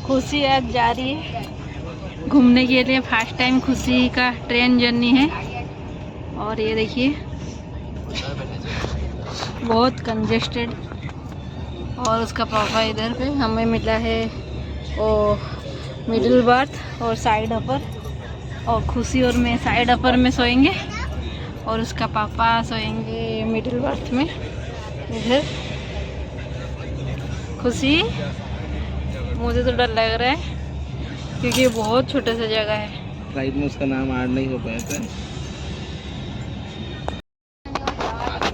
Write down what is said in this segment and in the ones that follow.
खुशी आज जा रही है घूमने के लिए। फर्स्ट टाइम खुशी का ट्रेन जर्नी है। और ये देखिए बहुत कंजेस्टेड। और उसका पापा इधर पे, हमें मिला है वो मिडिल बर्थ और साइड अपर। और खुशी और मैं साइड अपर में सोएंगे और उसका पापा सोएंगे मिडिल बर्थ में इधर। खुशी, मुझे तो डर लग रहा है क्योंकि बहुत छोटा सा जगह है। फ्लाइट में उसका नाम ऐड नहीं हो पाया था।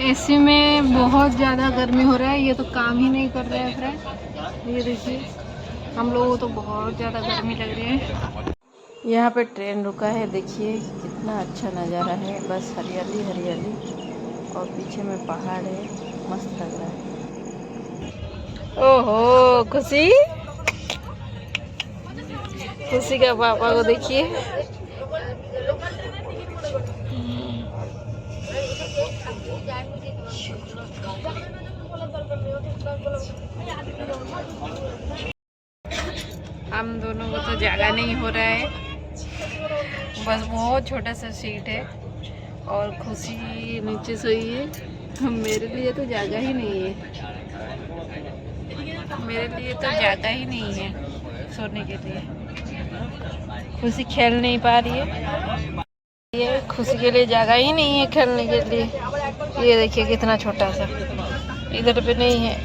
एसी में बहुत ज़्यादा गर्मी हो रहा है। ये तो काम ही नहीं कर रहा है फ्रेंड। ये देखिए हम लोगों को तो बहुत ज़्यादा गर्मी लग रही है। यहाँ पे ट्रेन रुका है, देखिए कितना अच्छा नज़ारा है। बस हरियाली हरियाली और पीछे में पहाड़ है, मस्त लग रहा है। ओहो खुशी, खुशी का पापा को देखिए। हम दोनों को तो जगह नहीं हो रहा है, बस बहुत छोटा सा सीट है और खुशी नीचे सोई है। मेरे लिए तो जगह ही नहीं है, मेरे लिए तो जगह ही नहीं है सोने के लिए। खुशी खेल नहीं पा रही है, ये खुशी के लिए जगह ही नहीं है खेलने के लिए। ये देखिए कितना छोटा सा, इधर पे नहीं है,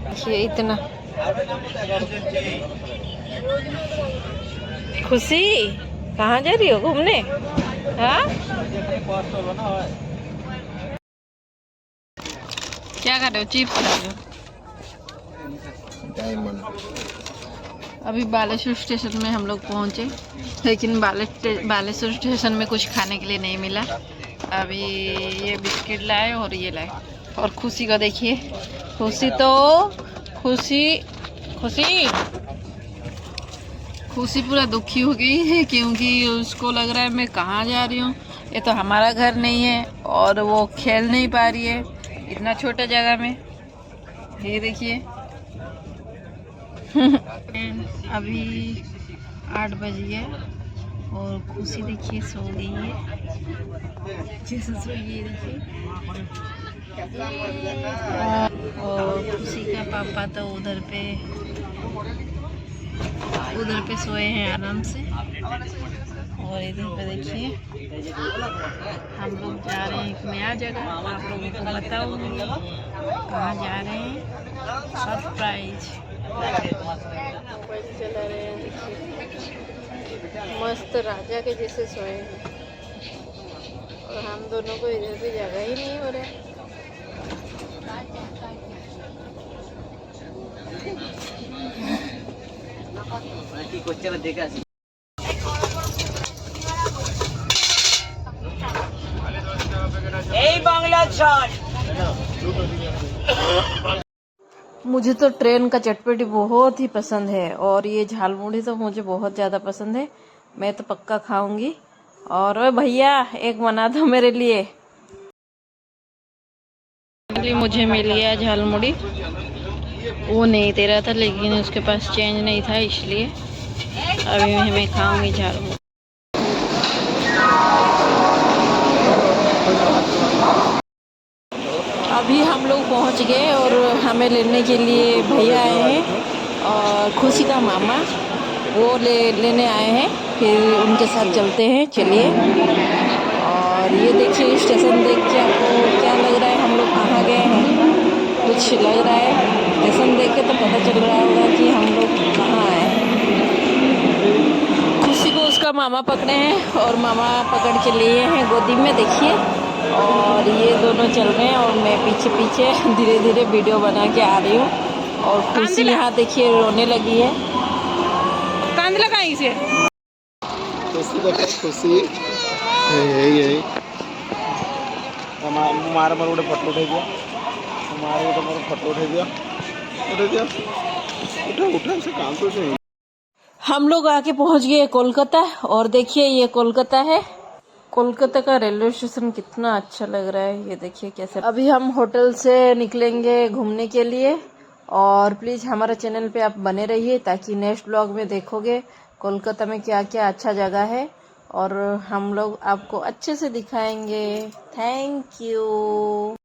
देखिए इतना। खुशी कहाँ जा रही हो घूमने? हाँ क्या कर रहे हो? चिप्स खा रहे हो? अभी बालेश्वर स्टेशन में हम लोग पहुँचे, लेकिन बालेश्वर स्टेशन में कुछ खाने के लिए नहीं मिला। अभी ये बिस्किट लाए और ये लाए। और खुशी को देखिए, खुशी तो खुशी पूरा दुखी हो गई है क्योंकि उसको लग रहा है मैं कहाँ जा रही हूँ, ये तो हमारा घर नहीं है। और वो खेल नहीं पा रही है इतना छोटा जगह में। ये देखिए अभी 8 बज गए और खुशी देखिए सो गई है, जैसे सो गई देखिए। और खुशी का पापा तो उधर पे सोए हैं आराम से। और इधर पे देखिए हम लोग जा रहे हैं एक नया जगह, आप लोगों को बताऊंगी कहाँ जा रहे हैं। सरप्राइज चला रहे हैं, देखिए मस्त राजा के जैसे सोए हैं। और हम दोनों को इधर भी जगह ही नहीं हो रहा है। मुझे तो ट्रेन का चटपटी बहुत ही पसंद है और ये झालमुड़ी तो मुझे बहुत ज़्यादा पसंद है, मैं तो पक्का खाऊंगी। और भैया एक बना दो मेरे लिए। मुझे मिल गया झालमुड़ी, वो नहीं दे रहा था लेकिन उसके पास चेंज नहीं था, इसलिए अभी मैं खाऊंगी झालमुड़ी। अभी हम लोग पहुंच गए और हमें लेने के लिए भैया आए हैं और खुशी का मामा वो लेने आए हैं, फिर उनके साथ चलते हैं। चलिए। और ये देखिए स्टेशन देख के आपको क्या लग रहा है, हम लोग कहाँ गए हैं? कुछ लग रहा है, स्टेशन देख के तो पता चल रहा होगा कि हम लोग कहाँ आए हैं। खुशी को उसका मामा पकड़े हैं और मामा पकड़ के लिए हैं गोदी में, देखिए। और ये दोनों चल रहे हैं और मैं पीछे पीछे धीरे धीरे वीडियो बना के आ रही हूँ। और खुशी यहाँ देखिए रोने लगी है। कांद लगा इसे खुशी यही मार गोटे फोटो उठे दिया, मोर फोटो उठे दिया, उठा से काम तो से। हम लोग आके पहुँच गए कोलकाता। और देखिए ये कोलकाता है, कोलकाता का रेलवे स्टेशन कितना अच्छा लग रहा है, ये देखिए कैसे। अभी हम होटल से निकलेंगे घूमने के लिए और प्लीज़ हमारे चैनल पे आप बने रहिए ताकि नेक्स्ट ब्लॉग में देखोगे कोलकाता में क्या क्या अच्छा जगह है और हम लोग आपको अच्छे से दिखाएंगे। Thank you.